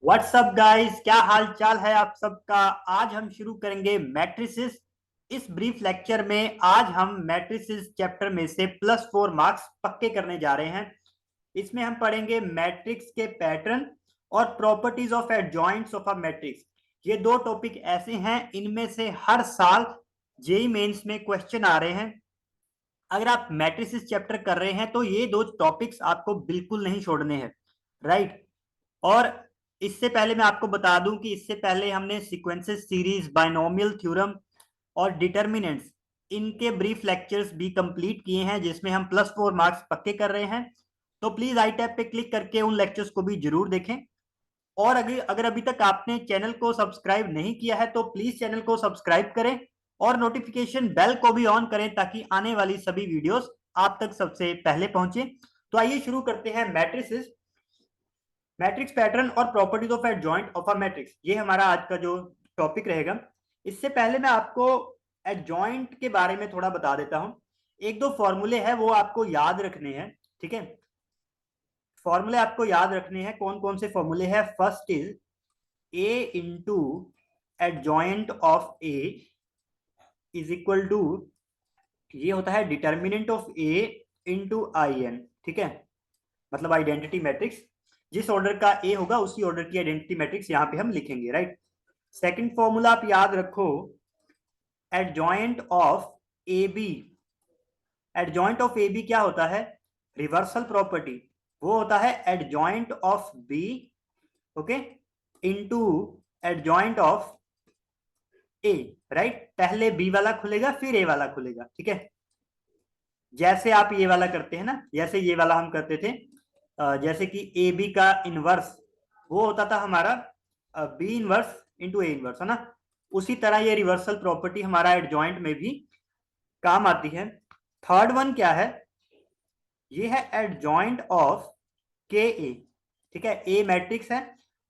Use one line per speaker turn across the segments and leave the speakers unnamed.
WhatsApp guys, क्या हाल चाल है आप सबका। आज हम शुरू करेंगे मैट्रिसेस। इस ब्रीफ लेक्चर में आज हम मैट्रिसेस चैप्टर में से +4 मार्क्स पक्के करने जा रहे हैं। इसमें हम पढ़ेंगे मैट्रिक्स के पैटर्न और properties of adjoints of a matrix. ये दो टॉपिक ऐसे हैं, इनमें से हर साल जेई मेंस में क्वेश्चन आ रहे हैं। अगर आप मैट्रिसेस चैप्टर कर रहे हैं तो ये दो टॉपिक्स आपको बिल्कुल नहीं छोड़ने हैं, राइट। और इससे पहले मैं आपको बता दूं कि इससे पहले हमने सीक्वेंसेस सीरीज, बाइनोमियल थ्योरम और डिटर्मिनेंट्स, इनके ब्रीफ लेक्चर्स भी कंप्लीट किए हैं जिसमें हम +4 मार्क्स पक्के कर रहे हैं। तो प्लीज आई टैब पे क्लिक करके उन लेक्चर्स को भी जरूर देखें। और अगर अगर अभी तक आपने चैनल को सब्सक्राइब नहीं किया है तो प्लीज चैनल को सब्सक्राइब करें और नोटिफिकेशन बेल को भी ऑन करें ताकि आने वाली सभी वीडियोस आप तक सबसे पहले पहुंचे। तो आइए शुरू करते हैं मैट्रिसेस, मैट्रिक्स पैटर्न और properties of adjoint of a matrix. ये हमारा आज का जो टॉपिक रहेगा। इससे पहले मैं आपको एडजॉइंट के बारे में थोड़ा बता देता हूं। एक दो फॉर्मूले हैं वो आपको याद रखने हैं, ठीक है। फॉर्मूले आपको याद रखने हैं। कौन कौन से फॉर्मूले हैं? First is A into adjoint of A is equal to, ये होता है determinant of A into I N, ठीक है। मतलब आइडेंटिटी मैट्रिक्स, जिस ऑर्डर का ए होगा उसी ऑर्डर की आइडेंटिटी मैट्रिक्स यहाँ पे हम लिखेंगे, राइट। सेकंड फॉर्मूला आप याद रखो, adjoint of A B. Adjoint of A B क्या होता है? Reversal property. वो होता है adjoint of B, okay, into adjoint of A, right. पहले बी वाला खुलेगा फिर ए वाला खुलेगा, ठीक है। जैसे आप ये वाला करते हैं ना, जैसे ये वाला हम करते थे, जैसे कि ए बी का इनवर्स वो होता था हमारा B inverse into A inverse, है ना। उसी तरह ये रिवर्सल प्रॉपर्टी हमारा एडजॉइंट में भी काम आती है। थर्ड वन क्या है? ये है एडजॉइंट ऑफ के ए, ठीक है। ए मैट्रिक्स है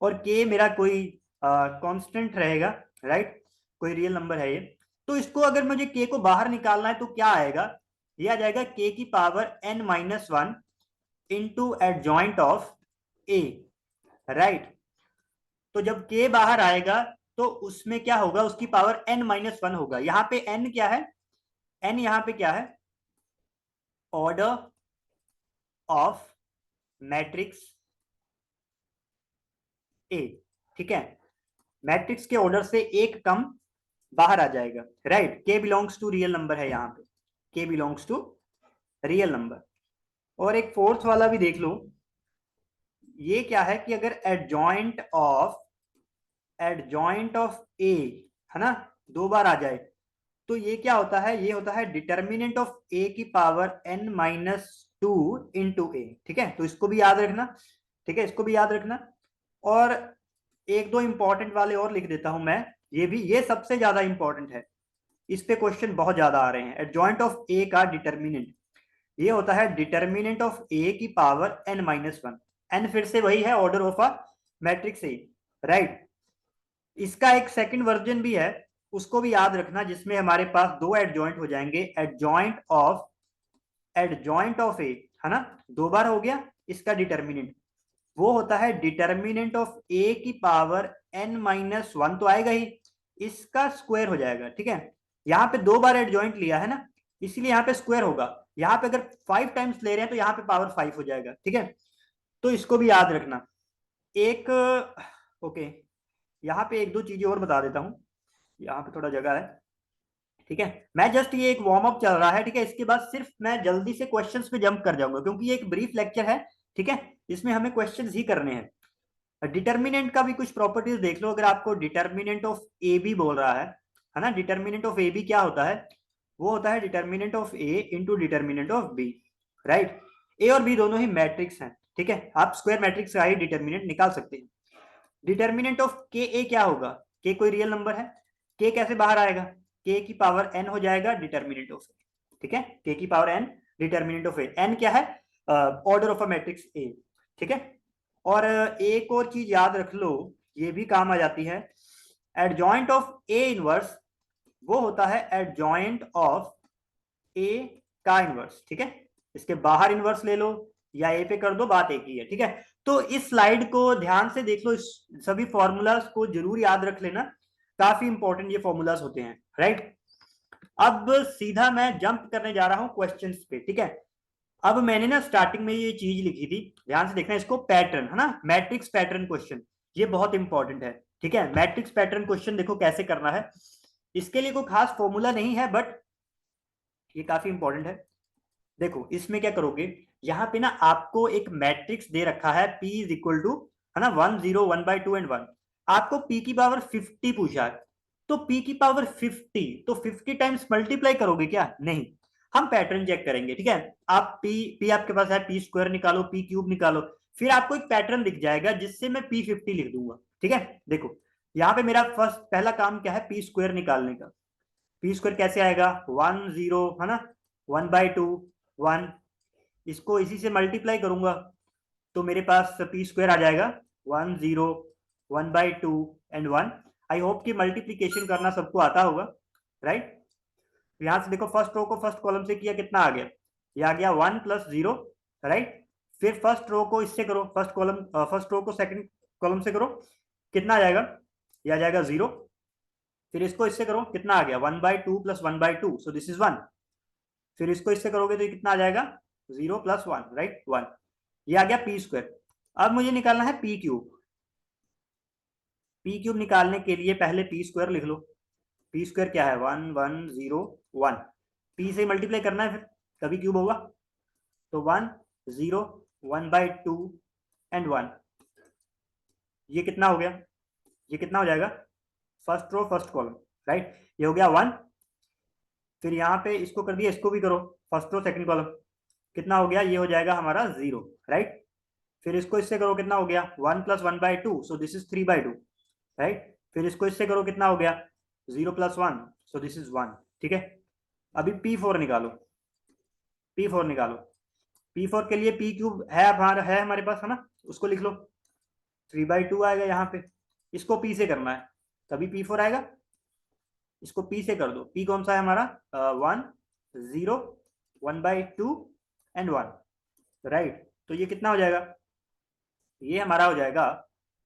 और के मेरा कोई कांस्टेंट रहेगा, राइट, कोई रियल नंबर है ये। तो इसको अगर मुझे के को बाहर निकालना है तो क्या आएगा? ये आ जाएगा के की power n-1 into adjoint of A, right. तो जब के बाहर आएगा तो उसमें क्या होगा? उसकी पावर n-1 होगा। यहाँ पे n क्या है? n यहाँ पे क्या है? ऑर्डर ऑफ मैट्रिक्स ए, ठीक है। मैट्रिक्स के ऑर्डर से एक कम बाहर आ जाएगा, राइट। के बिलोंग्स टू रियल नंबर है यहाँ पे, के बिलोंग्स टू रियल नंबर। और एक फोर्थ वाला भी देख लो। ये क्या है कि अगर एडजॉइंट ऑफ ए, है ना, दो बार आ जाए तो ये क्या होता है? ये होता है डिटर्मिनेंट ऑफ ए की पावर n-2 इंटू ए, ठीक है। तो इसको भी याद रखना, ठीक है, इसको भी याद रखना। और एक दो इंपॉर्टेंट वाले और लिख देता हूं मैं, ये भी, ये सबसे ज्यादा इंपॉर्टेंट है, इस पे क्वेश्चन बहुत ज्यादा आ रहे हैं। एडजॉइंट ऑफ ए का डिटर्मिनेंट ये होता है डिटर्मिनेंट ऑफ ए की पावर n-1। n फिर से वही है, order of a matrix A, right. इसका एक सेकंड वर्जन भी है, उसको भी याद रखना, जिसमें हमारे पास दो एडजॉइंट हो जाएंगे। एडजॉइंट ऑफ ए, है ना, दो बार हो गया। इसका डिटर्मिनेंट वो होता है डिटर्मिनेंट ऑफ ए की पावर n-1 तो आएगा ही, इसका स्क्वायर हो जाएगा, ठीक है। यहाँ पे दो बार एडजॉइंट लिया है ना, इसलिए यहाँ पे स्क्वायर होगा। यहाँ पे अगर 5 टाइम्स ले रहे हैं तो यहाँ पे पावर 5 हो जाएगा, ठीक है। तो इसको भी याद रखना। एक, ओके, यहाँ पे एक दो चीजें और बता देता हूँ। यहाँ पे थोड़ा जगह है, ठीक है। मैं जस्ट, ये एक वार्म अप चल रहा है, ठीक है। इसके बाद सिर्फ मैं जल्दी से क्वेश्चंस पे जंप कर जाऊंगा क्योंकि ये एक ब्रीफ लेक्चर है, ठीक है। इसमें हमें क्वेश्चंस ही करने हैं। डिटर्मिनेंट का भी कुछ प्रॉपर्टीज देख लो। अगर आपको डिटर्मिनेंट ऑफ ए बी बोल रहा है ना, डिटर्मिनेंट ऑफ ए बी क्या होता है? वो होता है determinant of A into determinant of B, right. A और बी दोनों ही मैट्रिक्स हैं, ठीक है। आप स्क्वायर मैट्रिक्स का ही डिटर्मिनेंट निकाल सकते हैं। डिटर्मिनेंट ऑफ के ए क्या होगा? के कोई रियल नंबर है, के कैसे बाहर आएगा? के की पावर एन हो जाएगा डिटर्मिनेंट ऑफ ए, ठीक है। के की power N determinant of A, N क्या है? Order of a matrix A, ठीक है। और एक और चीज याद रख लो, ये भी काम आ जाती है। एडजॉइंट ऑफ ए इनवर्स वो होता है एडजॉइंट ऑफ ए का इनवर्स, ठीक है। इसके बाहर इनवर्स ले लो या ए पे कर दो, बात एक ही है, ठीक है। तो इस स्लाइड को ध्यान से देख लो, इस सभी फॉर्मूलाज को जरूर याद रख लेना, काफी इंपॉर्टेंट ये फॉर्मूलाज होते हैं, राइट। अब सीधा मैं जंप करने जा रहा हूं क्वेश्चंस पे, ठीक है। अब मैंने ना स्टार्टिंग में ये चीज लिखी थी, ध्यान से देखना इसको, पैटर्न है ना, मैट्रिक्स पैटर्न क्वेश्चन, ये बहुत इंपॉर्टेंट है, ठीक है। मैट्रिक्स पैटर्न क्वेश्चन देखो कैसे करना है, इसके लिए कोई खास फॉर्मूला नहीं है, बट ये काफी इंपॉर्टेंट है। देखो इसमें क्या करोगे, यहाँ पे ना आपको एक मैट्रिक्स दे रखा है, P इज इक्वल टू, है ना, 1 0 1/2 एंड 1। आपको P की पावर 50 पूछा है, तो P की पावर 50, तो 50 टाइम्स मल्टीप्लाई करोगे क्या? नहीं, हम पैटर्न चेक करेंगे, ठीक है। आप P आपके पास है, P स्क्वायर निकालो, P क्यूब निकालो, फिर आपको एक पैटर्न दिख जाएगा जिससे मैं P50 लिख दूंगा, ठीक है। देखो यहाँ पे मेरा पहला काम क्या है, P स्क्वायर निकालने का। P स्क्वायर कैसे आएगा, 1 0, है ना, 1/2 1, इसको इसी से मल्टीप्लाई करूंगा, तो मेरे पास P स्क्वायर आ जाएगा 1 0 1/2 एंड 1। आई होप कि मल्टीप्लीकेशन करना सबको आता होगा, राइट। यहां से देखो फर्स्ट रो को फर्स्ट कॉलम से किया, कितना आ गया, ये आ गया 1 + 0, राइट। फिर फर्स्ट रो को इससे करो, फर्स्ट रो को सेकंड कॉलम से करो, कितना आ जाएगा, ये आ जाएगा 0। फिर इसको इससे करो, कितना आ गया, 1/2 + 1/2, सो दिस इज 1। फिर इसको इससे करोगे तो ये कितना आ जाएगा, 0 + 1, राइट, 1। ये आ गया P स्क्वायर। अब मुझे निकालना है P क्यूब। P क्यूब निकालने के लिए पहले P स्क्वायर लिख लो। P स्क्वायर क्या है, 1 1 0 1, P से मल्टीप्लाई करना है, फिर तभी क्यूब होगा, तो 1 0 1/2 एंड 1, ये कितना हो गया, ये कितना हो जाएगा, first row first column, right, ये हो गया 1। फिर यहाँ पे इसको कर दिया, इसको भी करो, फर्स्ट रो सेकंड कॉलम, कितना हो गया, ये हो जाएगा हमारा 0, राइट। फिर इसको इससे करो, कितना हो गया, 1 + 1/2, सो दिस इज 3/2, राइट। फिर इसको इससे करो, कितना हो गया, 0 + 1, सो दिस इज 1, ठीक है। अभी P4 निकालो, P4 निकालो। P4 के लिए P क्यूब है हमारे पास, है ना, उसको लिख लो, 3/2 आएगा यहाँ पे, इसको P से करना है, तभी P4 आएगा। इसको P से कर दो, P कौन सा है हमारा, 1 0 1/2 एंड 1, राइट। तो ये कितना हो जाएगा, ये हमारा हो जाएगा,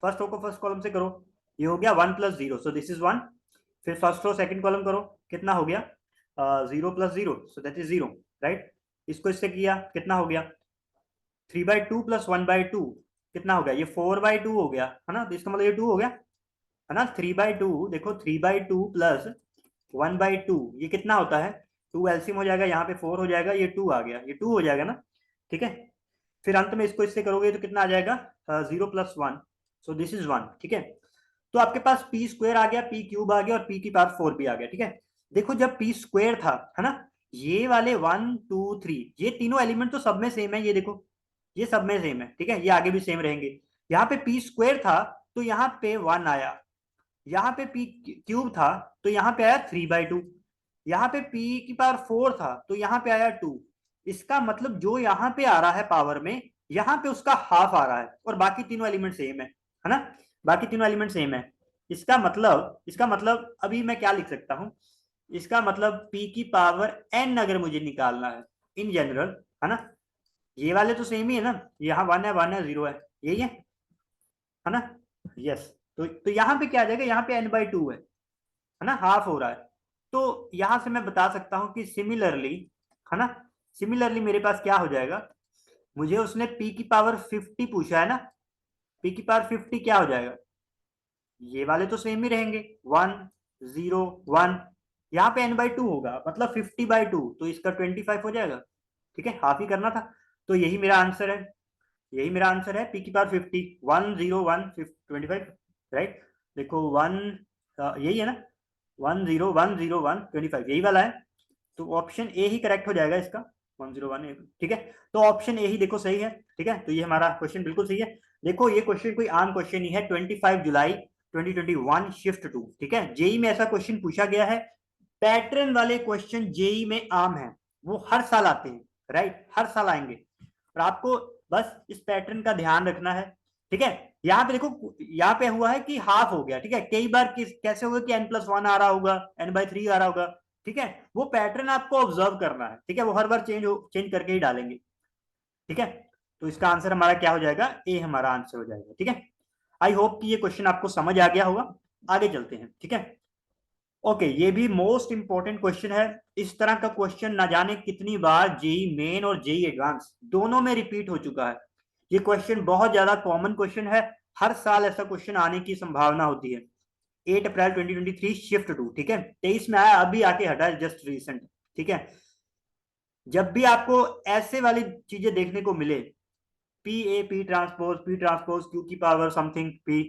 फर्स्ट रो को फर्स्ट कॉलम से करो, ये हो गया 1 + 0, सो दिस इज 1। फिर फर्स्ट रो सेकंड कॉलम करो, कितना हो गया, 0 + 0, सो दैट इज 0, राइट। इसको इससे किया, कितना हो गया, 3/2 + 1/2, कितना हो गया, ये 4/2 हो गया, है ना, तो इसका मतलब ये 2 हो गया, है ना। 3/2, देखो 3/2 + 1/2, ये कितना होता है, 2 एलसीएम हो जाएगा, यहाँ पे 4 हो जाएगा, ये 2 आ गया, ये 2 हो जाएगा ना, ठीक है। फिर अंत में इसको इससे करोगे तो कितना आ जाएगा, 0 + 1, सो दिस इज 1, ठीक है। तो आपके पास P स्क्वायर आ गया, P क्यूब आ गया, और P की पावर 4 भी आ गया, ठीक है। देखो जब P स्क्वायर था, है ना, ये वाले 1 2 3, ये तीनों एलिमेंट तो सब में सेम है, ये देखो ये सब में सेम है, ठीक है, ये आगे भी सेम रहेंगे। यहाँ पे P स्क्वायर था तो यहाँ पे 1 आया, यहाँ पे P क्यूब था तो यहाँ पे आया 3/2, यहाँ पे P की पावर 4 था तो यहाँ पे आया 2। इसका मतलब जो यहाँ पे आ रहा है पावर में, यहाँ पे उसका हाफ आ रहा है, और बाकी तीनों एलिमेंट सेम है ना, बाकी तीनों एलिमेंट सेम है। इसका मतलब अभी मैं क्या लिख सकता हूँ, इसका मतलब P की पावर n अगर मुझे निकालना है इन जनरल, है ना, ये वाले तो सेम ही है ना, यहाँ 1 है 1 है 0 है, यही है ना, यस। तो यहाँ पे क्या आ जाएगा, यहाँ पे n/2 है ना, हाफ हो रहा है। तो यहां से मैं बता सकता हूं कि सिमिलरली, है ना, सिमिलरली मेरे पास क्या हो जाएगा, मुझे उसने P की पावर 50 पूछा है ना, P की पावर 50 क्या हो जाएगा, ये वाले तो सेम ही रहेंगे, 1 0 1, यहाँ पे n/2 होगा, मतलब 50/2, तो इसका 25 हो जाएगा, ठीक है, हाफ ही करना था। तो यही मेरा आंसर है, यही मेरा आंसर है, P की पावर 50, 1 0 1 25, राइट। देखो 1, यही है ना, 1 0 1 0 1 25, यही वाला है, तो ऑप्शन ए ही करेक्ट हो जाएगा इसका, 1 0 1, ठीक है। तो ऑप्शन ए ही देखो सही है, ठीक है। तो ये हमारा क्वेश्चन बिल्कुल सही है। देखो ये क्वेश्चन कोई आम क्वेश्चन नहीं है, 25 जुलाई 2021 शिफ्ट 2, ठीक है, जेई में ऐसा क्वेश्चन पूछा गया है। पैटर्न वाले क्वेश्चन जेई में आम है, वो हर साल आते हैं, राइट, हर साल आएंगे, और आपको बस इस पैटर्न का ध्यान रखना है, ठीक है। यहाँ पे देखो, यहाँ पे हुआ है कि हाफ हो गया, ठीक है, कई बार कैसे होगा कि n+1 आ रहा होगा, n/3 आ रहा होगा, ठीक है, वो पैटर्न आपको ऑब्जर्व करना है, ठीक है, वो हर बार चेंज करके ही डालेंगे, ठीक है। तो इसका आंसर हमारा क्या हो जाएगा, ए हमारा आंसर हो जाएगा। ठीक है, आई होप कि ये क्वेश्चन आपको समझ आ गया होगा। आगे चलते हैं। ठीक है, ओके, ये भी मोस्ट इंपॉर्टेंट क्वेश्चन है। इस तरह का क्वेश्चन ना जाने कितनी बार जेई मेन और जेई एडवांस दोनों में रिपीट हो चुका है। ये क्वेश्चन बहुत ज्यादा कॉमन क्वेश्चन है, हर साल ऐसा क्वेश्चन आने की संभावना होती है। 8 अप्रैल 2023 शिफ्ट टू, ठीक है, 23 में आया, अभी आके हटा है, जस्ट रिसेंट। ठीक है, जब भी आपको ऐसे वाली चीजें देखने को मिले, P A P transpose Q की पावर समथिंग पी,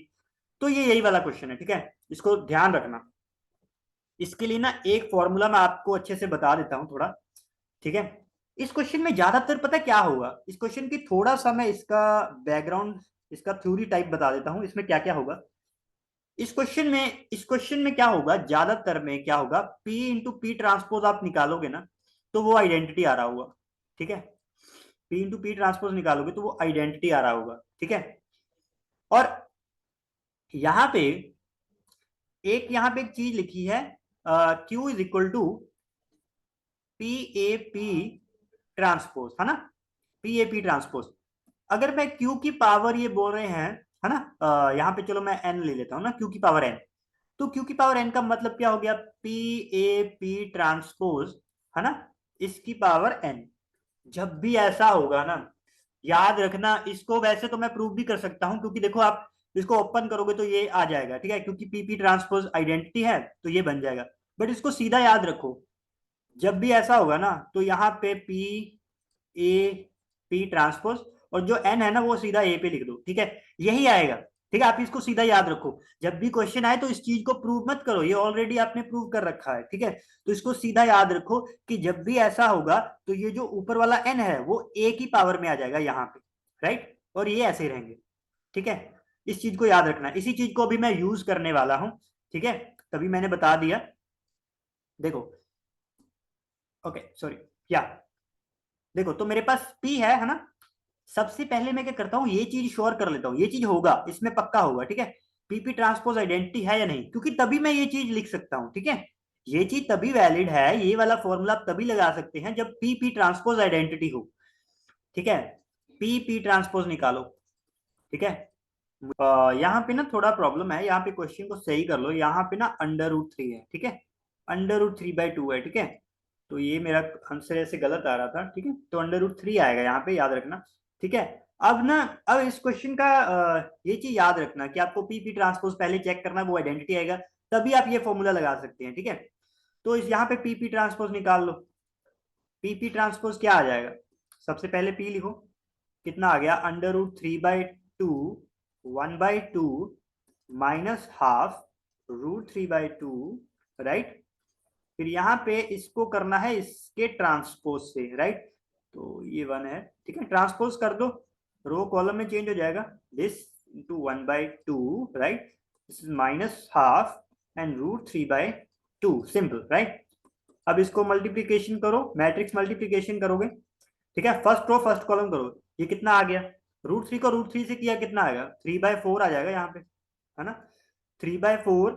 तो ये यही वाला क्वेश्चन है। ठीक है, इसको ध्यान रखना। इसके लिए ना एक फॉर्मूला मैं आपको अच्छे से बता देता हूं थोड़ा। ठीक है, इस क्वेश्चन में ज्यादातर पता क्या होगा, इस क्वेश्चन की थोड़ा सा मैं इसका बैकग्राउंड, इसका थ्योरी टाइप बता देता हूं, इसमें क्या क्या होगा। इस क्वेश्चन में क्या होगा, ज्यादातर में क्या होगा, P इंटू पी ट्रांसपोज आप निकालोगे ना, तो वो आइडेंटिटी आ रहा होगा। ठीक है, P इंटू पी ट्रांसपोज निकालोगे तो वो आइडेंटिटी आ रहा होगा। ठीक है, और यहाँ पे एक चीज लिखी है, Q is equal to P A P transpose, है ना, पी ए पी ट्रांसपोज। अगर मैं Q की पावर ये बोल रहे हैं, है ना, यहाँ पे चलो मैं N ले लेता हूँ ना, Q की पावर N, तो Q की पावर N का मतलब क्या हो गया, पी ए पी ट्रांसपोज, है ना, इसकी पावर N। जब भी ऐसा होगा ना, याद रखना, इसको वैसे तो मैं प्रूव भी कर सकता हूं, क्योंकि देखो आप इसको ओपन करोगे तो ये आ जाएगा। ठीक है, क्योंकि पीपी ट्रांसपोज आइडेंटिटी है तो ये बन जाएगा। बट इसको सीधा याद रखो, जब भी ऐसा होगा ना, तो यहाँ पे पी ए पी ट्रांसपोज, और जो एन है ना वो सीधा ए पे लिख दो। ठीक है, यही आएगा। ठीक है, आप इसको सीधा याद रखो, जब भी क्वेश्चन आए तो इस चीज को प्रूव मत करो, ये ऑलरेडी आपने प्रूव कर रखा है। ठीक है, तो इसको सीधा याद रखो कि जब भी ऐसा होगा तो ये जो ऊपर वाला एन है वो ए की पावर में आ जाएगा यहाँ पे, राइट, और ये ऐसे ही रहेंगे। ठीक है, इस चीज को याद रखना, इसी चीज को अभी मैं यूज करने वाला हूं। ठीक है, तभी मैंने बता दिया। देखो, ओके सॉरी, या देखो, तो मेरे पास P है ना, सबसे पहले मैं क्या करता हूँ, ये चीज श्योर कर लेता हूँ, ये चीज होगा, इसमें पक्का होगा। ठीक है, पीपी ट्रांसपोज आइडेंटिटी है या नहीं, क्योंकि तभी मैं ये चीज लिख सकता हूँ। ठीक है, ये चीज तभी वैलिड है, ये वाला फॉर्मूला आप तभी लगा सकते हैं जब पीपी ट्रांसपोज आइडेंटिटी हो। ठीक है, पीपी ट्रांसपोज निकालो। ठीक है, यहाँ पे ना थोड़ा प्रॉब्लम है, यहाँ पे क्वेश्चन को सही कर लो, यहाँ पे ना √3 है। ठीक है, √3/2 है। ठीक है, तो ये मेरा आंसर ऐसे गलत आ रहा था। ठीक है, तो √3 आएगा यहाँ पे, याद रखना। ठीक है, अब ना, अब इस क्वेश्चन का ये चीज याद रखना कि आपको पीपी ट्रांसपोज पहले चेक करना, वो आइडेंटिटी आएगा, तभी आप ये फॉर्मूला लगा सकते हैं। ठीक है, तो इस यहाँ पे पीपी ट्रांसपोज निकाल लो। पीपी ट्रांसपोज क्या आ जाएगा, सबसे पहले पी लिखो, कितना आ गया, √3/2, 1/2 माइनस हाफ √3/2, राइट। फिर यहाँ पे इसको करना है इसके ट्रांसपोज से, राइट, तो ये 1 है। ठीक है, ट्रांसपोज कर दो, रो कॉलम में चेंज हो जाएगा, this into 1/2, right, this is minus half and √3/2, simple, right. अब इसको मल्टीप्लीकेशन करो, मैट्रिक्स मल्टीप्लीकेशन करोगे। ठीक है, फर्स्ट रो फर्स्ट कॉलम करो, ये कितना आ गया, √3 को √3 से किया कितना आएगा, 3/4 आ जाएगा यहाँ पे, है ना, 3/4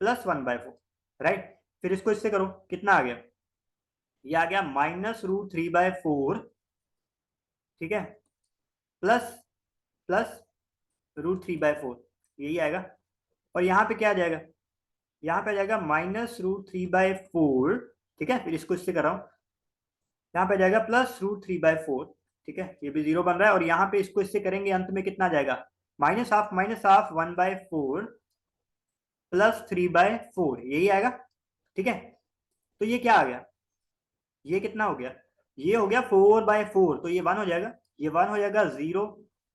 प्लस 1/4, राइट। फिर इसको इससे करो, कितना आ गया, ये आ गया -√3/4। ठीक है, प्लस प्लस √3/4, यही आएगा। और यहाँ पे क्या आ जाएगा, यहाँ पे आ जाएगा -√3/4। ठीक है, फिर इसको इससे कर रहा हूँ, यहाँ पे आ जाएगा +√3/4। ठीक है, ये भी 0 बन रहा है, और यहाँ पे इसको इससे करेंगे, अंत में कितना आ जाएगा, -हाफ 1/4 प्लस 3/4, यही आएगा। ठीक है, तो ये क्या आ गया, ये कितना हो गया, ये हो गया 4/4, तो ये 1 हो जाएगा, ये 1 हो जाएगा, 0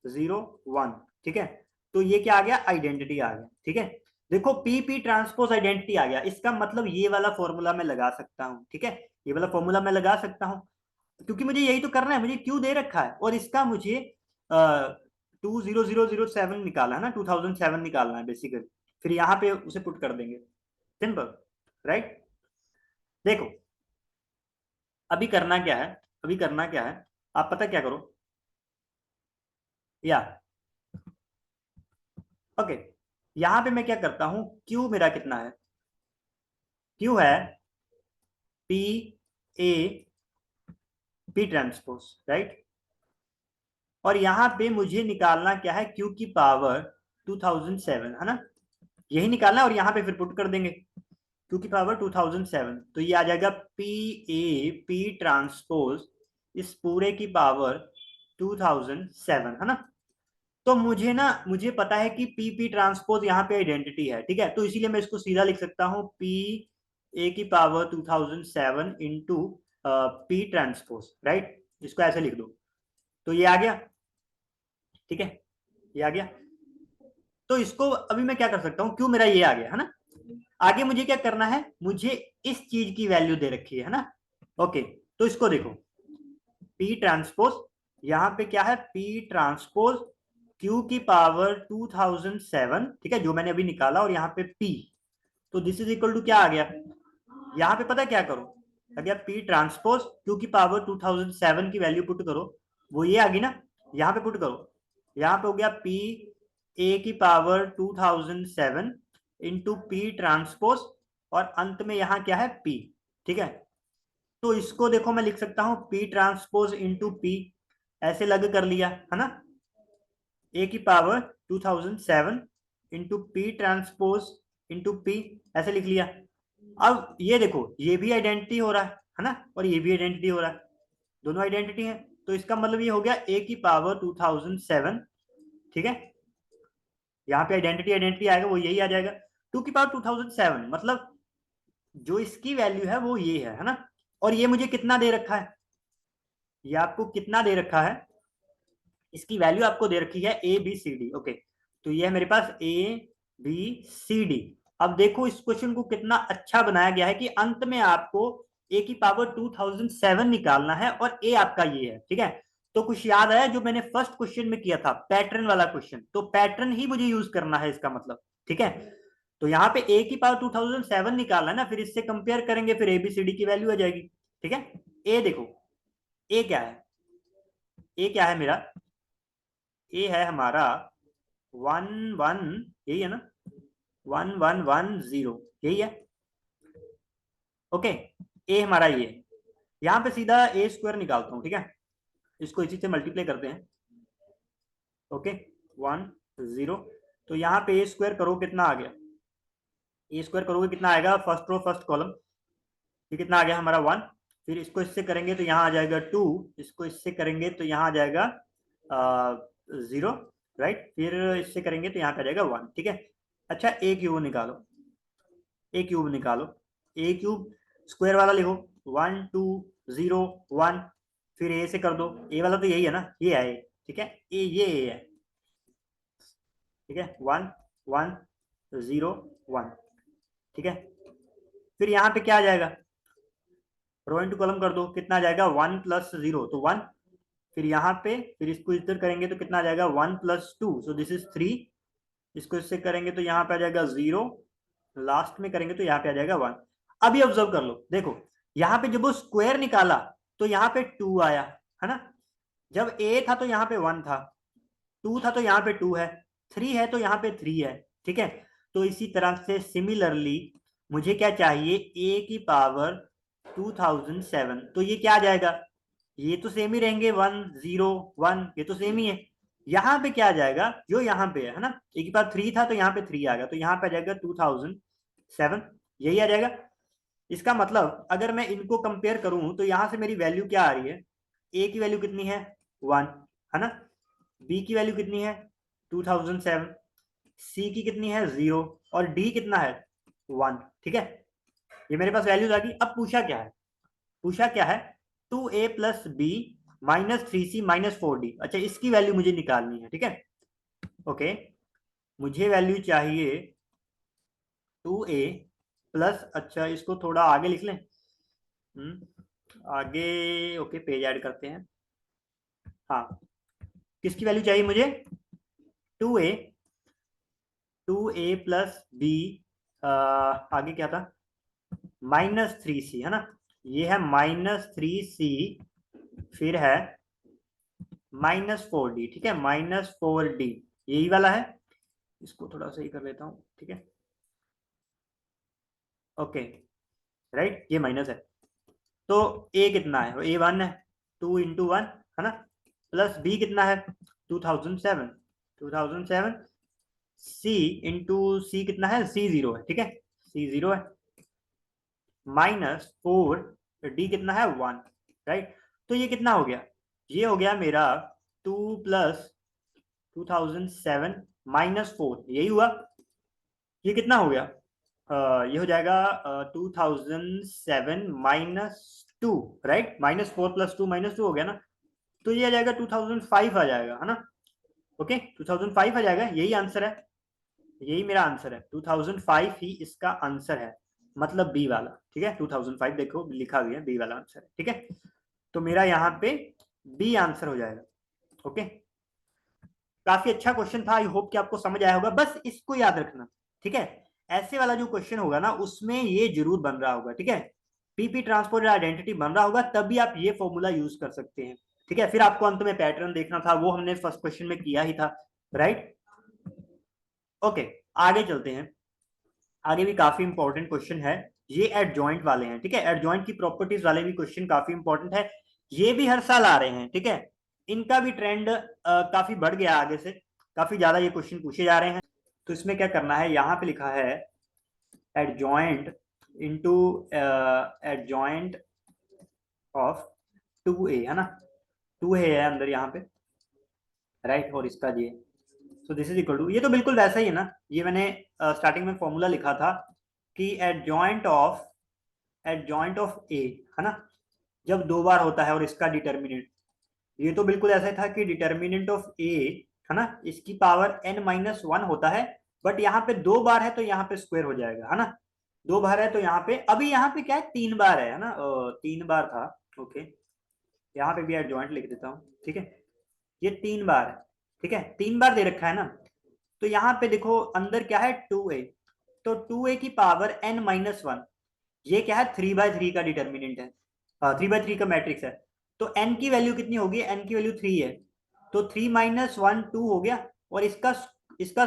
0 1। ठीक है, तो ये क्या आ गया, आइडेंटिटी आ गया। ठीक है, देखो पीपी ट्रांसपोज आइडेंटिटी आ गया, इसका मतलब ये वाला फॉर्मूला मैं लगा सकता हूँ। ठीक है, ये वाला फॉर्मूला मैं लगा सकता हूँ, क्योंकि मुझे यही तो करना है, मुझे क्यों दे रखा है, और इसका मुझे 20007 निकाला है ना, 2007 निकालना है बेसिकली, फिर यहाँ पे उसे पुट कर देंगे, सिंपल, राइट। देखो, अभी करना क्या है, अभी करना क्या है, आप पता क्या करो, या ओके, यहाँ पे मैं क्या करता हूँ, क्यू मेरा कितना है, क्यू है P A P transpose, right, और यहाँ पे मुझे निकालना क्या है, क्यू की पावर 2007, है ना, यही निकालना है। और यहाँ पे फिर पुट कर देंगे क्यू की पावर 2007, तो ये आ जाएगा पी ए पी ट्रांसपोज इस पूरे की पावर 2007, है ना। तो मुझे पता है कि पी पी ट्रांसपोज यहाँ पे आइडेंटिटी है, ठीक है, तो इसीलिए मैं इसको सीधा लिख सकता हूँ पी ए की power 2007 into P transpose, right, इसको ऐसे लिख दो, तो ये आ गया, ठीक है, ये आ गया। तो इसको अभी मैं क्या कर सकता हूँ, क्यों मेरा ये आ गया, है ना। आगे मुझे क्या करना है, मुझे इस चीज की वैल्यू दे रखी है ना। ओके, तो इसको देखो, पी ट्रांसपोज, यहाँ पे क्या है, पी ट्रांसपोज क्यू की पावर 2007, ठीक है, जो मैंने अभी निकाला, और यहाँ पे पी, तो दिस इज इक्वल टू क्या आ गया, यहाँ पे पता क्या करो, अगर पी ट्रांसपोज क्यू की पावर 2007 की वैल्यू पुट करो, वो ये आ गई ना, यहाँ पे पुट करो, यहाँ पे हो गया पी ए की पावर 2007 इंटू पी ट्रांसपोज, और अंत में यहाँ क्या है, पी, ठीक है। तो इसको देखो मैं लिख सकता हूँ पी ट्रांसपोज इंटू पी, ऐसे लग कर लिया, है ना, ए की power 2007 into P transpose into P, ऐसे लिख लिया। अब ये देखो, ये भी आइडेंटिटी हो रहा है ना, और ये भी आइडेंटिटी हो रहा है, दोनों आइडेंटिटी है, तो इसका मतलब ये हो गया ए की पावर 2007, ठीक है, यहाँ पे आइडेंटिटी आइडेंटिटी आएगा, वो यही आ जाएगा, टू की पावर 2007, मतलब जो इसकी वैल्यू है वो ये है ना। और ये मुझे कितना दे रखा है, ये आपको कितना दे रखा है, इसकी वैल्यू आपको दे रखी है A B C D, okay, तो ये है मेरे पास ए बी सी डी। अब देखो इस क्वेश्चन को कितना अच्छा बनाया गया है कि अंत में आपको ए की पावर 2007 निकालना है, और ए आपका ये है, ठीक है। तो कुछ याद आया जो मैंने फर्स्ट क्वेश्चन में किया था, पैटर्न वाला क्वेश्चन, तो पैटर्न ही मुझे यूज करना है इसका मतलब, ठीक है। तो यहाँ पे ए की पावर 2007 निकालना है ना, फिर इससे कंपेयर करेंगे, फिर एबीसीडी की वैल्यू आ जाएगी, ठीक है। ए देखो, ए क्या है, ए क्या है मेरा, ए है हमारा 11, यही है ना, 1110, यही है, ओके। ए हमारा ये, यहाँ पे सीधा ए स्क्वायर निकालता हूँ, ठीक है, इसको इसी से मल्टीप्लाई करते हैं, ओके, 10, तो यहाँ पे ए स्क्वायर करो, कितना आ गया, ए स्क्वायर करोगे कितना आएगा, फर्स्ट रो फर्स्ट कॉलम, ये कितना आ गया हमारा 1, फिर इसको इससे करेंगे तो यहाँ आ जाएगा 2, इसको इससे करेंगे तो यहाँ आ जाएगा 0, राइट, फिर इससे करेंगे तो यहाँ पे आ जाएगा 1, ठीक है। अच्छा, ए क्यूब निकालो, ए क्यूब निकालो, ए क्यूब स्क्वायर वाला लिखो, 1201, फिर ए से कर दो, ए वाला तो यही है ना, ये है ए, ठीक है, ये ए है, ठीक है, 1101, ठीक है। फिर यहाँ पे क्या आ जाएगा, रो इंटू कॉलम कर दो, कितना आ जाएगा 1 + 0, तो 1, फिर यहाँ पे फिर इसको इधर करेंगे तो कितना आ जाएगा 1 + 2, सो दिस इज 3, इसको इससे करेंगे तो यहाँ पे आ जाएगा 0, लास्ट में करेंगे तो यहाँ पे आ जाएगा 1। अभी ऑब्जर्व कर लो, देखो यहाँ पे जब वो स्क्वायर निकाला तो यहाँ पे 2 आया, है ना, जब ए था तो यहाँ पे 1 था, 2 था तो यहाँ पे 2 है, 3 है तो यहाँ पे 3 है, ठीक है। तो इसी तरह से सिमिलरली मुझे क्या चाहिए, ए की पावर 2007, तो ये क्या आ जाएगा, ये तो सेम ही रहेंगे, 1 0 1, ये तो सेम ही है। यहाँ पे क्या आ जाएगा, जो यहाँ पे है ना, एक ही बार 3 था तो यहाँ पे 3 आ गया, तो यहाँ पे आ जाएगा 2007, यही आ जाएगा। इसका मतलब अगर मैं इनको कंपेयर करूं तो यहाँ से मेरी वैल्यू क्या आ रही है, ए की वैल्यू कितनी है 1, है ना, बी की वैल्यू कितनी है 2007, सी की कितनी है 0, और डी कितना है 1, ठीक है। ये मेरे पास वैल्यूज आ गई। अब पूछा क्या है, पूछा क्या है, 2a + b -3c -4d, अच्छा इसकी वैल्यू मुझे निकालनी है, ठीक है, ओके। मुझे वैल्यू चाहिए 2a अच्छा इसको थोड़ा आगे लिख लें, आगे, ओके, पेज ऐड करते हैं, हाँ, किसकी वैल्यू चाहिए मुझे, 2a 2a + b, आगे क्या था, -3c, है ना, ये है -3c, फिर है -4d, ठीक है, -4d, यही वाला है, इसको थोड़ा सही कर लेता हूँ, ठीक है, ओके, राइट, ये माइनस है, तो ए कितना है, ए 1 है, 2 × 1, है ना, प्लस बी कितना है 2007, 2007 सी इंटू सी कितना है सी 0 है, ठीक है, सी 0 है, -4 डी कितना है 1, राइट। तो ये कितना हो गया, ये हो गया मेरा 2 प्लस 2007 -4, यही हुआ। ये कितना हो गया, ये हो जाएगा 2007 -2, राइट, -4 + 2 -2 हो गया ना, तो ये आ जाएगा 2005 आ जाएगा, है ना। ओके 2005 आ जाएगा, यही आंसर है, यही मेरा आंसर है, 2005 ही इसका आंसर है, मतलब बी वाला, ठीक है। 2005 देखो लिखा गया बी वाला आंसर है, ठीक है। तो मेरा यहाँ पे बी आंसर हो जाएगा। ओके, काफी अच्छा क्वेश्चन था, आई होप कि आपको समझ आया होगा। बस इसको याद रखना, ठीक है, ऐसे वाला जो क्वेश्चन होगा ना उसमें ये जरूर बन रहा होगा, ठीक है, पीपी ट्रांसपोर्ट आइडेंटिटी बन रहा होगा, तभी आप ये फॉर्मूला यूज कर सकते हैं, ठीक है। फिर आपको अंत में पैटर्न देखना था, वो हमने फर्स्ट क्वेश्चन में किया ही था, राइट। ओके, आगे चलते हैं, आगे भी काफी इंपॉर्टेंट क्वेश्चन है, ये एडजॉइंट वाले हैं, ठीक है, एडजॉइंट की प्रॉपर्टीज वाले भी क्वेश्चन काफी इंपॉर्टेंट है, ये भी हर साल आ रहे हैं, ठीक है। इनका भी ट्रेंड काफी बढ़ गया आगे से, काफी ज्यादा ये क्वेश्चन पूछे जा रहे हैं। तो इसमें क्या करना है, यहाँ पे लिखा है adjoint into adjoint of 2a, है ना, 2a है अंदर यहाँ पे, राइट, और इसका ये, so this is equal to, ये तो बिल्कुल वैसा ही है ना, ये मैंने स्टार्टिंग में फॉर्मूला लिखा था कि एडजॉइंट ऑफ ए, है ना, जब दो बार होता है और इसका डिटर्मिनेंट, ये तो बिल्कुल ऐसा था कि डिटर्मिनेंट ऑफ ए, है ना, इसकी पावर n-1 होता है, बट यहाँ पे दो बार है तो यहाँ पे स्क्वायर हो जाएगा, है ना, दो बार है तो यहाँ पे, अभी यहाँ पे क्या है, तीन बार है ना, तीन बार था। ओके, यहाँ पे भी एडजॉइंट लिख देता हूँ, ठीक है, ये तीन बार है, ठीक है, तीन बार दे रखा है ना, तो यहाँ पे देखो अंदर क्या है 2a, तो 2a की पावर n-1, ये क्या है 3/3 का डिटर्मिनेंट है, 3/3 का मैट्रिक्स है, तो n की वैल्यू कितनी होगी, n की वैल्यू 3 है, तो 3 - 1 2 हो गया, और इसका इसका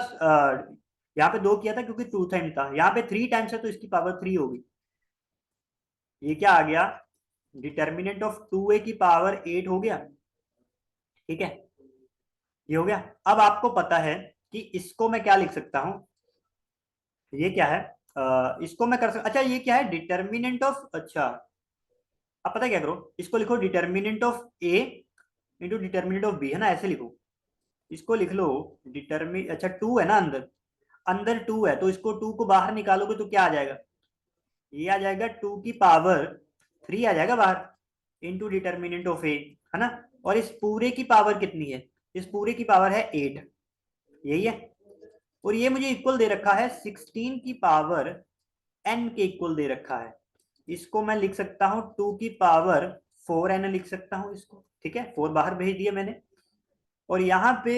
यहाँ पे दो किया था क्योंकि 2 टाइम था, यहाँ पे 3 टाइम्स है तो इसकी पावर 3 होगी, ये क्या आ गया, डिटर्मिनेंट ऑफ 2a की पावर 8 हो गया, ठीक है, ये हो गया। अब आपको पता है कि इसको मैं क्या लिख सकता हूं, ये क्या है, इसको मैं कर सकता, अच्छा ये क्या है डिटर्मिनेंट ऑफ, अच्छा अब पता है क्या करो, इसको लिखो determinant of A into determinant of B, है ना, ऐसे लिखो, इसको लिख लो अच्छा 2 है ना अंदर, अंदर 2 है तो इसको 2 को बाहर निकालोगे तो क्या आ जाएगा, ये आ जाएगा 2 की पावर 3 आ जाएगा बाहर इंटू डिटर्मिनेंट ऑफ ए, है ना, और इस पूरे की पावर कितनी है, इस पूरे की पावर है 8, यही है, और ये मुझे इक्वल दे रखा है 16 की पावर n के इक्वल दे रखा है, इसको मैं लिख सकता हूं 2 की पावर 4n लिख सकता हूं इसको, ठीक है, 4 बाहर भेज दिया मैंने, और यहाँ पे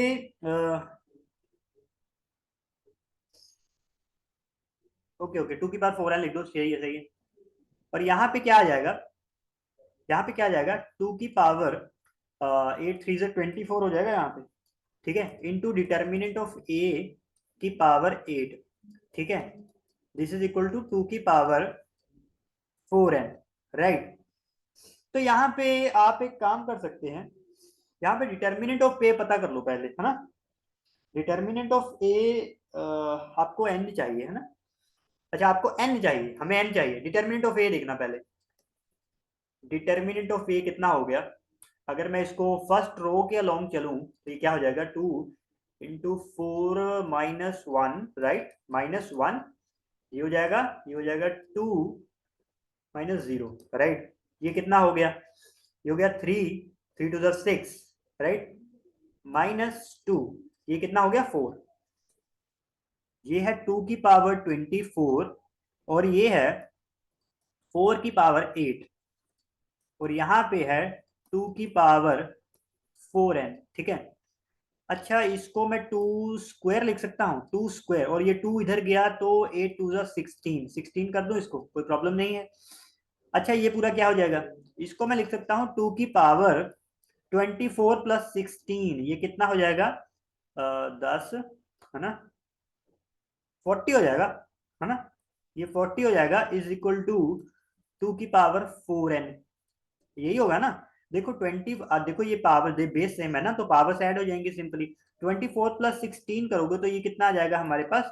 ओके ओके 2 की पावर 4n लिख दो, सही है सही है, और यहाँ पे क्या आ जाएगा, यहाँ पे क्या आ जाएगा 2 की पावर 8 3 से 24 हो जाएगा यहाँ पे, ठीक है, इंटू डिटर्मिनेंट ऑफ ए की पावर 8, ठीक है, दिस इज इक्वल टू 2 की पावर 4n, राइट। तो यहाँ पे आप एक काम कर सकते हैं, यहाँ पे डिटर्मिनेंट ऑफ ए पता कर लो पहले, है ना, डिटर्मिनेंट ऑफ ए आपको एन चाहिए, है ना, अच्छा आपको एन चाहिए, हमें एन चाहिए, डिटर्मिनेंट ऑफ ए देखना पहले, डिटर्मिनेंट ऑफ ए कितना हो गया, अगर मैं इसको फर्स्ट रो के अलोंग चलूं तो ये क्या हो जाएगा 2 इंटू 4 - 1, राइट, -1, ये हो जाएगा, ये हो जाएगा 2 -0, राइट, ये कितना हो गया, ये हो गया 3 3 to the 6, राइट, -2, ये कितना हो गया 4, ये है 2 की पावर 24, और ये है 4 की पावर 8, और यहाँ पे है 2 की पावर 4n, ठीक है। अच्छा इसको मैं 2 स्क्वायर लिख सकता हूँ, 2 स्क्वायर, और ये 2 इधर गया तो 8 2 16, 16 कर दो इसको, कोई प्रॉब्लम नहीं है। अच्छा ये पूरा क्या हो जाएगा, इसको मैं लिख सकता हूँ 2 की पावर 24 + 16, ये कितना हो जाएगा 10, है ना, 40 हो जाएगा, है ना, ये 40 हो जाएगा, इज इक्वल टू 2 की पावर 4n, यही होगा ना। देखो 20, देखो ये पावर बेस सेम है ना, तो पावर्स ऐड हो जाएंगे सिंपली। 24 + 16 करोगे तो ये कितना आ जाएगा हमारे पास,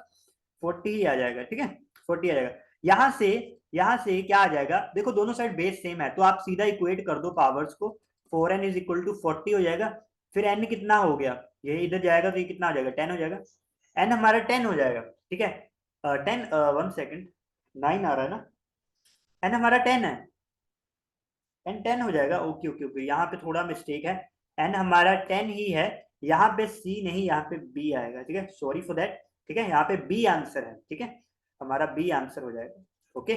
40 ही आ जाएगा, ठीक है, 40 आ जाएगा। यहाँ से क्या आ जाएगा, देखो दोनों साइड बेस सेम है तो आप सीधा इक्वेट कर दो पावर्स को, 4n = 40 हो जाएगा। फिर n कितना हो गया, ये इधर जाएगा तो ये कितना आ जाएगा, 10 हो जाएगा। n हमारा 10 हो जाएगा, ठीक है। 10, 1 सेकेंड, 9 आ रहा है ना, n हमारा 10 है, n 10 हो जाएगा। ओके ओके ओके, यहाँ पे थोड़ा मिस्टेक है, n हमारा 10 ही है। यहाँ पे c नहीं, यहाँ पे b आएगा, ठीक है, सॉरी फॉर दैट। ठीक है, यहाँ पे b आंसर है, ठीक है, हमारा b आंसर हो जाएगा। ओके,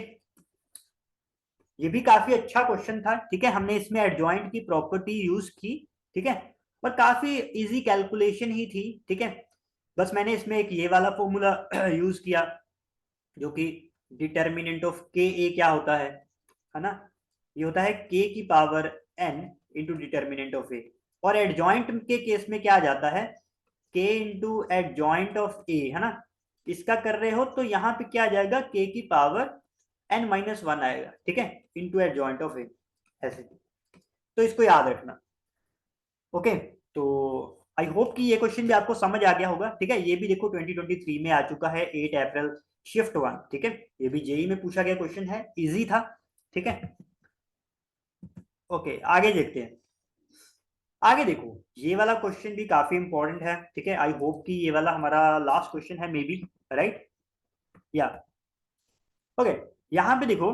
ये भी काफी अच्छा क्वेश्चन था, ठीक है, हमने इसमें एडजॉइंट की प्रॉपर्टी यूज की, ठीक है, और काफी इजी कैलकुलेशन ही थी, ठीक है। बस मैंने इसमें एक ये वाला फॉर्मूला यूज किया, जो कि डिटर्मिनेंट ऑफ के ए क्या होता है ना, ये होता है k की power n into determinant of A. और एडजॉइंट के केस में क्या आ जाता है, k इंटू एडजॉइंट ऑफ ए, है ना, इसका कर रहे हो तो यहाँ पे क्या आ जाएगा, k की पावर n-1 आएगा, ठीक है, इंटू एडजॉइंट ऑफ ए, ऐसे। तो इसको याद रखना। ओके, तो आई होप कि ये क्वेश्चन भी आपको समझ आ गया होगा, ठीक है। ये भी देखो 2023 में आ चुका है, 8 अप्रैल, शिफ्ट 1, ठीक है, ये भी जेई में पूछा गया क्वेश्चन है, इजी था, ठीक है। ओके, आगे देखते हैं। आगे देखो, ये वाला क्वेश्चन भी काफी इंपॉर्टेंट है, ठीक है, आई होप कि ये वाला हमारा लास्ट क्वेश्चन है, मे बी, राइट, या ओके। यहाँ पे देखो,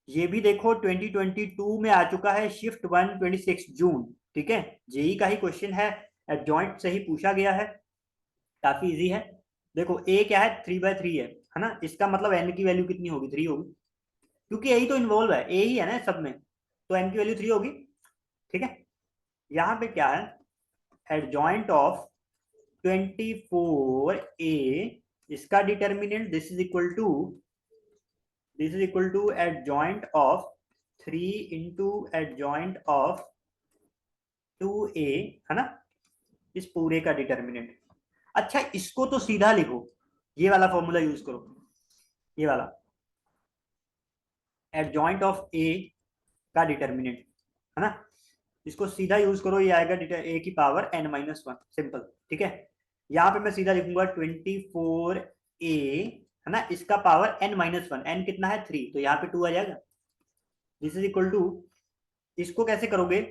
ये भी देखो 2022 में आ चुका है, शिफ्ट 1, 26 जून, ठीक है, जेई का ही क्वेश्चन है, एडजॉइंट से ही पूछा गया है, काफी इजी है। देखो ए क्या है, 3/3 है ना, इसका मतलब एन की वैल्यू कितनी होगी, 3 होगी, क्योंकि यही तो इन्वॉल्व है, ए ही है ना सब में, तो एन की वैल्यू 3 होगी, ठीक है। यहाँ पे क्या है, एडजॉइंट ऑफ 24 ए, इसका determinant this is equal to adjoint of 3 into adjoint of 2a, है ना, इस पूरे का डिटर्मिनेंट। अच्छा, इसको तो सीधा लिखो, ये वाला फॉर्मूला यूज करो, ये वाला एडजॉइंट ऑफ ए का डिटर्मिनेंट, है ना, इसको सीधा यूज करो, ये आएगा ए की पावर n-1, सिंपल, ठीक है। यहाँ पे मैं सीधा लिखूंगा 24a, है ना, इसका पावर n-1, n कितना है 3, तो यहाँ पे 2 आ जाएगा। दिस इज इक्वल टू, इसको कैसे करोगे,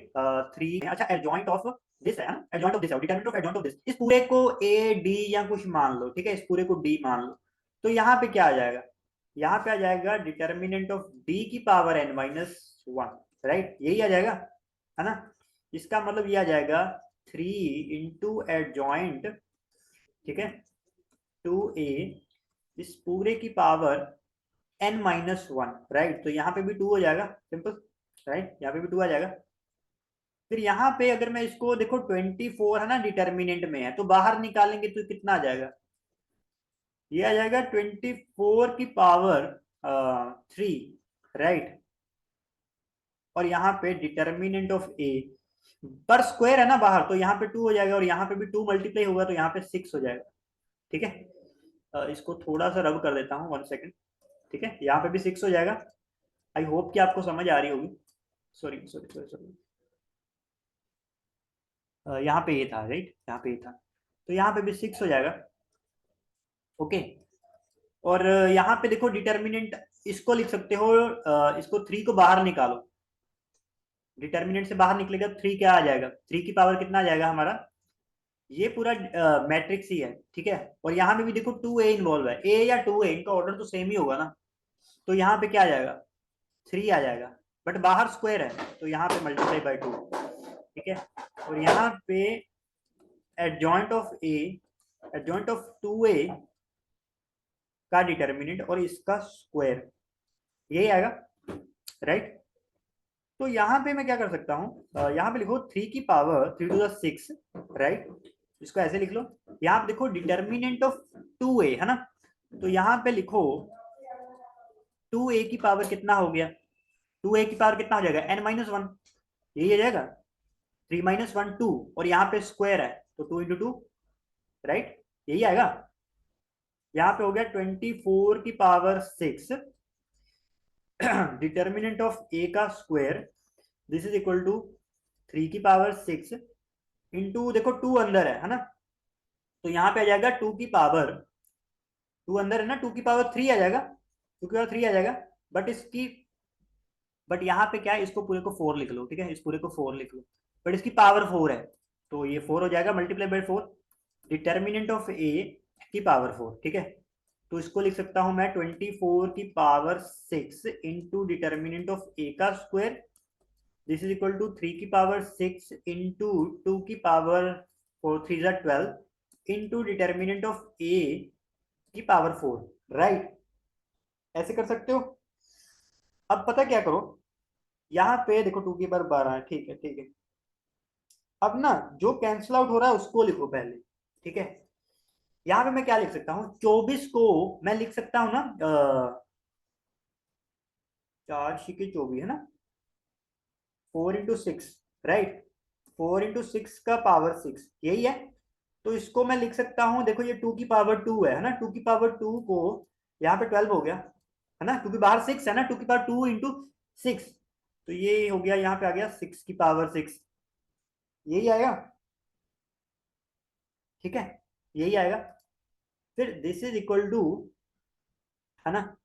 3, अच्छा एडजॉइंट ऑफ दिस है ना, एडजॉइंट ऑफ दिस है, determinant of adjoint of this, इस पूरे को ए डी या कुछ मान लो, ठीक है, इस पूरे को डी मान लो, तो यहाँ पे क्या आ जाएगा, यहाँ पे आ जाएगा डिटर्मिनेंट ऑफ डी की पावर n-1, राइट, यही आ जाएगा, है ना। इसका मतलब ये आ जाएगा 3 इंटू एडजॉइंट, ठीक है, 2a, इस पूरे की पावर n-1, राइट, तो यहाँ पे भी 2 हो जाएगा, सिंपल, राइट, यहाँ पे भी 2 आ जाएगा। फिर यहाँ पे अगर मैं इसको देखो 24 है ना, डिटर्मिनेंट में है, तो बाहर निकालेंगे तो कितना आ जाएगा, ये आ जाएगा 24 की पावर 3, राइट, और यहाँ पे डिटर्मिनेंट ऑफ ए, पर स्क्वायर है ना बाहर, तो यहाँ पे 2 हो जाएगा, और यहाँ पे भी 2 मल्टीप्लाई होगा तो यहाँ पे 6 हो जाएगा, ठीक है। इसको थोड़ा सा रब कर देता हूँ, 1 सेकेंड, ठीक है, यहाँ पे भी 6 हो जाएगा। आई होप कि आपको समझ आ रही होगी, सॉरी सॉरी सॉरी सॉरी, यहाँ पे ये था, राइट, यहाँ पे ये था, तो यहाँ पे भी 6 हो जाएगा। ओके, और यहाँ पे देखो डिटर्मिनेंट, इसको लिख सकते हो, इसको 3 को बाहर निकालो, डिटर्मिनेंट से बाहर निकलेगा 3 क्या आ जाएगा, 3 की पावर कितना आ जाएगा हमारा, ये पूरा मैट्रिक्स ही है, ठीक है। और यहाँ पे भी देखो 2a इन्वॉल्व है, a या 2a इनका ऑर्डर तो सेम ही होगा ना, तो यहाँ पे क्या आ जाएगा, 3 आ जाएगा, बट बाहर स्क्वायर है तो यहाँ पे मल्टीप्लाई बाई 2, ठीक है। और यहाँ पे adjoint of A, adjoint of 2a का डिटर्मिनेंट और इसका स्क्वायर, यही आएगा, राइट। तो यहाँ पे मैं क्या कर सकता हूँ, यहाँ पे लिखो 3 की पावर 3 to the 6, राइट, इसको ऐसे लिख लो। यहाँ पे देखो डिटर्मिनेंट ऑफ 2a, है ना, तो यहाँ पे लिखो 2a की पावर कितना हो गया, 2a की पावर कितना हो जाएगा, n-1, यही आ जाएगा, 3 - 1 2, और यहाँ पे स्क्वायर है तो 2 × 2, राइट, यही आएगा। यहाँ पे हो गया 24 की पावर 6, डिटर्मिनेंट ऑफ ए का square, this is equal to 3 की पावर 6 इंटू, देखो 2 अंदर है ना, तो यहाँ पे आ जाएगा 2 की पावर, 2 अंदर है ना, 2 की पावर 3 आ जाएगा, 2 की पावर 3 आ जाएगा। बट इसकी, बट यहाँ पे क्या है, इसको पूरे को 4 लिख लो, ठीक है, इस पूरे को 4 लिख लो, बट इसकी पावर 4 है, तो ये 4 हो जाएगा multiply by 4, determinant of A की पावर 4, ठीक है। तो इसको लिख सकता हूं मैं 24 की power 6 into determinant of A का square, this is equal to 3 की पावर 6 इंटू 2 की पावर 4, 3 जा 12 इंटू डिटर्मिनेंट ऑफ ए की पावर 4, राइट। ऐसे कर सकते हो। अब पता क्या करो, यहाँ पे देखो 2 की पावर 12 है, ठीक है ठीक है। अब ना जो कैंसिल आउट हो रहा है उसको लिखो पहले, ठीक है। यहाँ पे मैं क्या लिख सकता हूँ, 24 को मैं लिख सकता हूँ ना, 4 × 24 है ना, 4 × 6, राइट, 4 × 6 का पावर 6 यही है। तो इसको मैं लिख सकता हूँ, देखो ये 2 की पावर 2 है ना, 2 की पावर 2 को यहाँ पे 12 हो गया है ना, 2 की पावर 6 है ना, 2 की पावर 2 इंटू 6, तो ये हो गया, यहाँ पे आ गया 6 की पावर 6, यही आएगा, ठीक है, यही आएगा। फिर दिस इज इक्वल टू, है ना,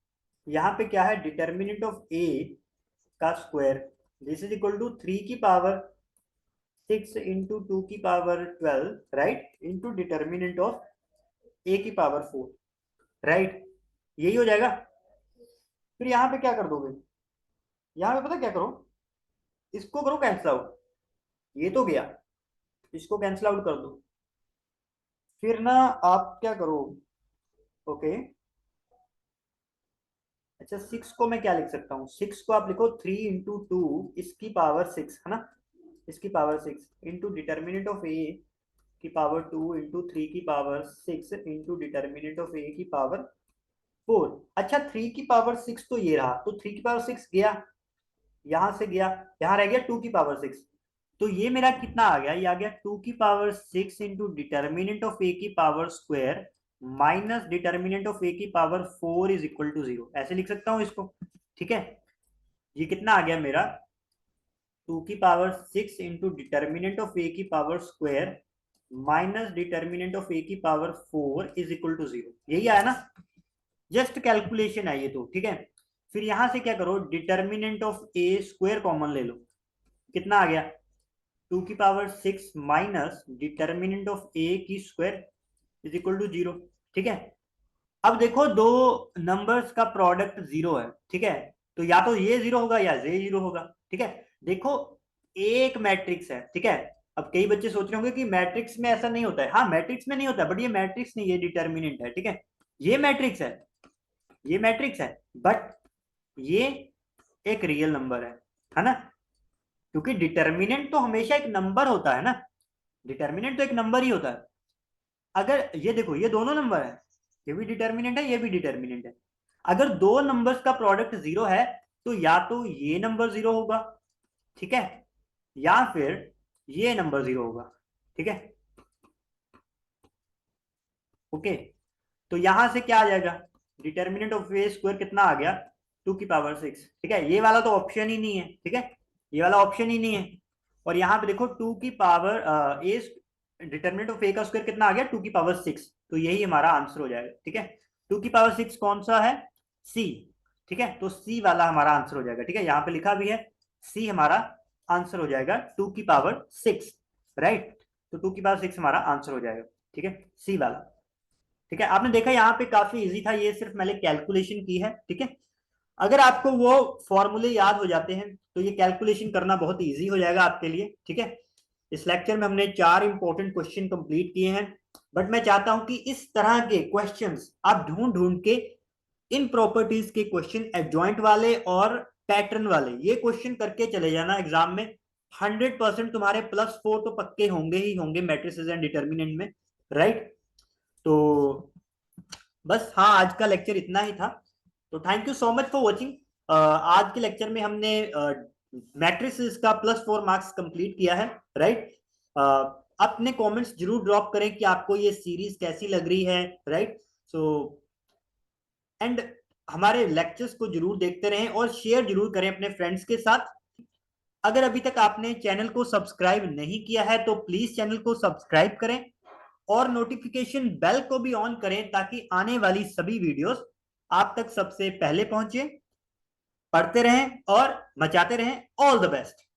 यहाँ पे क्या है, डिटर्मिनेंट ऑफ ए का square, this is equal to 3 की पावर 6 इंटू 2 की power 12, right, into determinant of A की पावर 4, राइट, यही हो जाएगा। फिर यहाँ पे क्या कर दोगे, यहाँ पे पता क्या करो, इसको करो कैंसिल आउट, ये तो गया, इसको कैंसिल आउट कर दो। फिर ना आप क्या करो, ओके, अच्छा 6 को मैं क्या लिख सकता हूँ, 6 को आप लिखो 3 इंटू 2 इसकी पावर 6, है ना, इसकी power 6 into determinant of A की पावर 2 इंटू 3 की power 6 into determinant of A की पावर 4। अच्छा 3 की पावर 6 तो ये रहा, तो 3 की पावर 6 गया, यहां से गया, यहाँ रह गया 2 की पावर 6, तो ये मेरा कितना आ गया, ये आ गया 2 की power 6 into determinant of A की power square minus determinant of A की पावर 4 इज इक्वल टू 0, ऐसे लिख सकता हूं इसको, ठीक है। ये कितना आ गया मेरा, 2 की power 6 into determinant of A की power square minus determinant of A की पावर 4 इज इक्वल टू 0, यही आया ना, जस्ट कैलकुलेशन है ये तो, ठीक है। फिर यहां से क्या करो, determinant of A square common ले लो, कितना आ गया, 2 की power 6 minus determinant of A की स्क्वायर इज इक्वल टू 0, ठीक है। अब देखो दो नंबर्स का प्रोडक्ट 0 है, ठीक है, तो या तो ये 0 होगा या ये 0 होगा, ठीक है। देखो एक मैट्रिक्स है, ठीक है। अब कई बच्चे सोच रहे होंगे कि मैट्रिक्स में ऐसा नहीं होता है, हाँ मैट्रिक्स में नहीं होता है, बट ये मैट्रिक्स नहीं, ये डिटर्मिनेंट है, ठीक है। ये मैट्रिक्स है, ये मैट्रिक्स है, बट ये एक रियल नंबर है ना, क्योंकि डिटर्मिनेंट तो हमेशा एक नंबर होता है ना, डिटर्मिनेंट तो एक नंबर ही होता है। अगर ये देखो ये दोनों नंबर है, ये भी डिटर्मिनेंट है, ये भी डिटर्मिनेंट है, अगर दो नंबर्स का प्रोडक्ट 0 है तो या तो ये नंबर 0 होगा, ठीक है, या फिर ये नंबर 0 होगा, ठीक है, ओके। तो यहां से क्या आ जाएगा, डिटर्मिनेंट ऑफ ए स्क्वायर कितना आ गया, 2 की पावर 6, ठीक है, ये वाला तो ऑप्शन ही नहीं है, ठीक है, ये वाला ऑप्शन ही नहीं है। और यहाँ पे देखो 2 की power A, determinant of A का स्क्वायर कितना आ गया, 2 की पावर 6, तो यही हमारा आंसर हो जाएगा, ठीक है। 2 की पावर 6 कौन सा है, सी, ठीक है, तो सी वाला हमारा आंसर हो जाएगा, ठीक है, यहाँ पे लिखा भी है सी हमारा आंसर हो जाएगा, 2 की पावर 6, राइट, तो 2 की पावर 6 हमारा आंसर हो जाएगा, ठीक है, सी वाला, ठीक है। आपने देखा यहाँ पे काफी इजी था, ये सिर्फ मैंने कैलकुलेशन की है, ठीक है। अगर आपको वो फॉर्मूले याद हो जाते हैं तो ये कैलकुलेशन करना बहुत इजी हो जाएगा आपके लिए, ठीक है। इस लेक्चर में हमने 4 इंपॉर्टेंट क्वेश्चन कंप्लीट किए हैं, बट मैं चाहता हूं कि इस तरह के क्वेश्चंस आप ढूंढ ढूंढ के इन प्रॉपर्टीज के क्वेश्चन, एडजॉइंट वाले और पैटर्न वाले, ये क्वेश्चन करके चले जाना एग्जाम में, 100% तुम्हारे +4 तो पक्के होंगे ही होंगे मैट्रिसेस एंड डिटर्मिनेंट में, राइट। तो बस हाँ, आज का लेक्चर इतना ही था, तो thank you so much for watching. आज के लेक्चर में हमने मैट्रिसेस का +4 मार्क्स कंप्लीट किया है, राइट। अपने कमेंट्स जरूर ड्रॉप करें कि आपको ये सीरीज कैसी लग रही है, राइट। सो एंड हमारे लेक्चर्स को जरूर देखते रहें और शेयर जरूर करें अपने फ्रेंड्स के साथ। अगर अभी तक आपने चैनल को सब्सक्राइब नहीं किया है तो प्लीज चैनल को सब्सक्राइब करें और नोटिफिकेशन बेल को भी ऑन करें ताकि आने वाली सभी वीडियोस आप तक सबसे पहले पहुंचे। पढ़ते रहें और मचाते रहें। All the best.